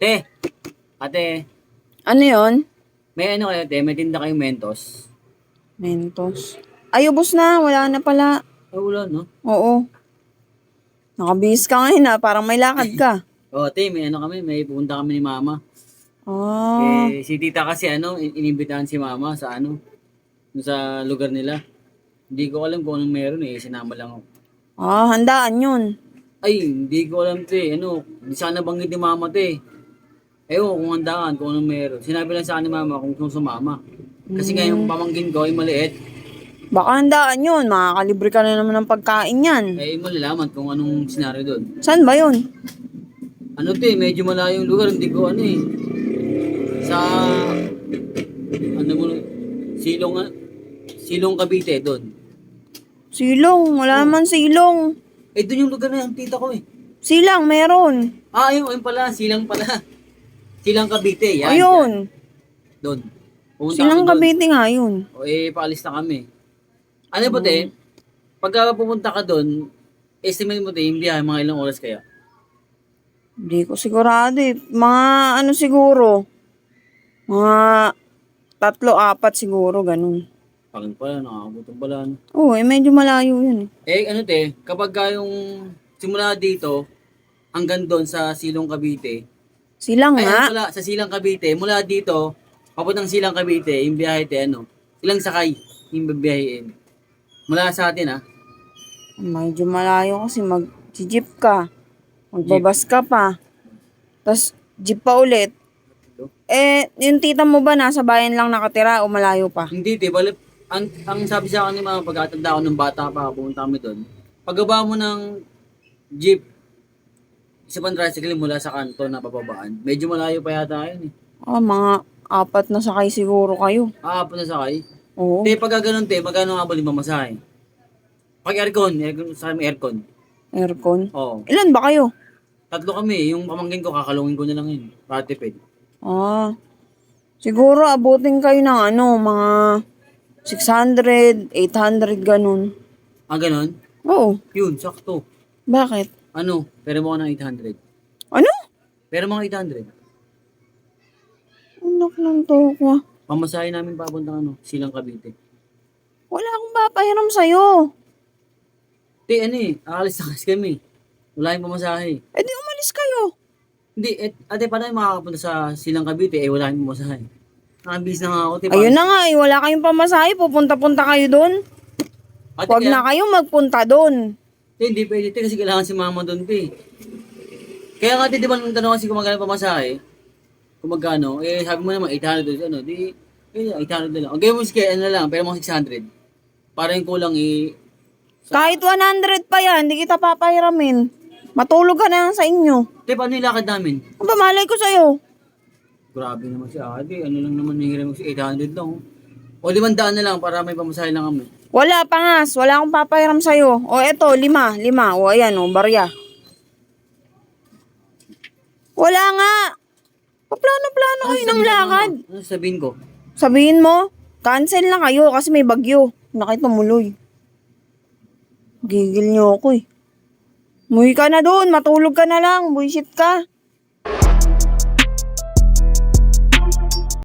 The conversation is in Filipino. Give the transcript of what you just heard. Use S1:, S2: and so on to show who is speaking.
S1: Te, ate,
S2: Ano yon?
S1: may ano kayo, te? May tinda kayong Mentos?
S2: Mentos. Ay, ubos na. Wala na pala.
S1: Ay, wala, no?
S2: Oo. Nakabihis ka ngayon parang may lakad ka.
S1: Oo, te, may ano kami, may pupunta kami ni mama.
S2: Ah,
S1: Si tita kasi inimbitahan si mama sa dun sa lugar nila. Hindi ko alam kung anong meron sinama lang ako.
S2: handaan yun.
S1: Ay, hindi ko alam, te, di sana banggit ni mama, te. Ewan kung handaan, kung anong meron. Sinabi lang sa akin ni mama kung sumama. Kasi nga yung pamangkin ko ay maliit.
S2: Baka handaan yun. Makakalibre ka na naman ng pagkain yan.
S1: Malalaman kung anong senaryo doon.
S2: Saan ba yun?
S1: Te, medyo malayo yung lugar, hindi ko sa, ano mo, silong, silong Cavite, doon.
S2: Silong. Wala naman silong.
S1: Doon yung lugar na yung tita ko
S2: Silang, meron.
S1: Ayun pala, silang pala. Silang Cavite, yan.
S2: Ayun.
S1: Doon. Pumunta
S2: Silang
S1: kami doon.
S2: Cavite nga yun.
S1: Paalis na kami. Ano ba, te? Pagka pupunta ka doon, estimate mo, te, yung biyahe, mga ilang oras kaya?
S2: Hindi ko sigurado eh. Mga ano siguro. Mga 3-4 siguro, ganun.
S1: Pagod pala, nakakagutom pala.
S2: Oo, medyo malayo yun eh.
S1: Te, kapag yung simula dito, hanggang doon sa Silong Cavite,
S2: Silang nga.
S1: pala, sa Silang Cavite, mula dito, papuntang Silang Cavite, yung biyahe, te, ilang sakay yung bibiyahin. Mula sa atin,
S2: Medyo malayo kasi mag-jeep ka. Magbabas ka pa. Tapos jeep pa ulit. Yung tita mo ba nasa bayan lang nakatira o malayo pa?
S1: Hindi, te, bali, ang sabi sa akin ni mama, pagkatanda ko ng bata pa, pumunta kami doon. Pagbaba mo ng jeep, isa pang tricycle mula sa kanto na bababaan, medyo malayo pa yata yun
S2: Mga 4 na sakay siguro kayo.
S1: Apo na sakay.
S2: Oo.
S1: Te, pag gano'n, te, magkano nga ba yung mamasahe? Pag aircon, sa amin aircon.
S2: Aircon.
S1: Oo.
S2: Ilan ba kayo?
S1: 3 kami, yung pamangkin ko, kakalungin ko na lang yun. Para tipid.
S2: Siguro abutin kayo ng mga 600, 800, ganun.
S1: Ganon?
S2: Oo.
S1: Yun, sakto.
S2: Bakit?
S1: Pero mo ka ng 800.
S2: Ano?
S1: Pero mga 800.
S2: Anak ng toko.
S1: Pamasahe namin papuntang Silang Cavite.
S2: Wala akong papahiram sa'yo.
S1: Te, aalis na kasi kami. Wala yung pamasahe.
S2: Di umalis kayo.
S1: Hindi, ate, paano yung makakapunta sa Silang Cavite, wala yung pamasahe. Nakabis na nga ako, te.
S2: Ayun na nga, wala kayong pamasahe. Pupunta-punta kayo doon.
S1: Ate,
S2: Huwag na kayo magpunta doon.
S1: Te, hindi pwede, te, kasi kailangan si mama doon, te. Kaya nga, te, di ba nung tanong kasi kung magkano pamasahe, kung magkano, sabi mo naman, 800 doon, 800 na lang. Okay, mo sige, na lang, pero mga 600. Para yung kulang,
S2: Kahit 100 pa yan, hindi kita papahiramin. Matulog ka na lang sa inyo.
S1: te, paano yung lakad namin?
S2: Ano ba, malay ko sa'yo?
S1: Grabe naman si ate, lang naman, hihiram mo si 800 lang, O, 500 na lang, para may pamasahe lang kami.
S2: Wala pa nga, wala akong papahiram sa'yo. O eto, 5. O ayan, barya. Wala nga. Paplano-plano kayo ng lakad.
S1: Ano sabihin ko?
S2: Sabihin mo, cancel na kayo kasi may bagyo. Nakitumuloy. Gigil niyo ako eh. Umuwi ka na doon, matulog ka na lang, buisit ka.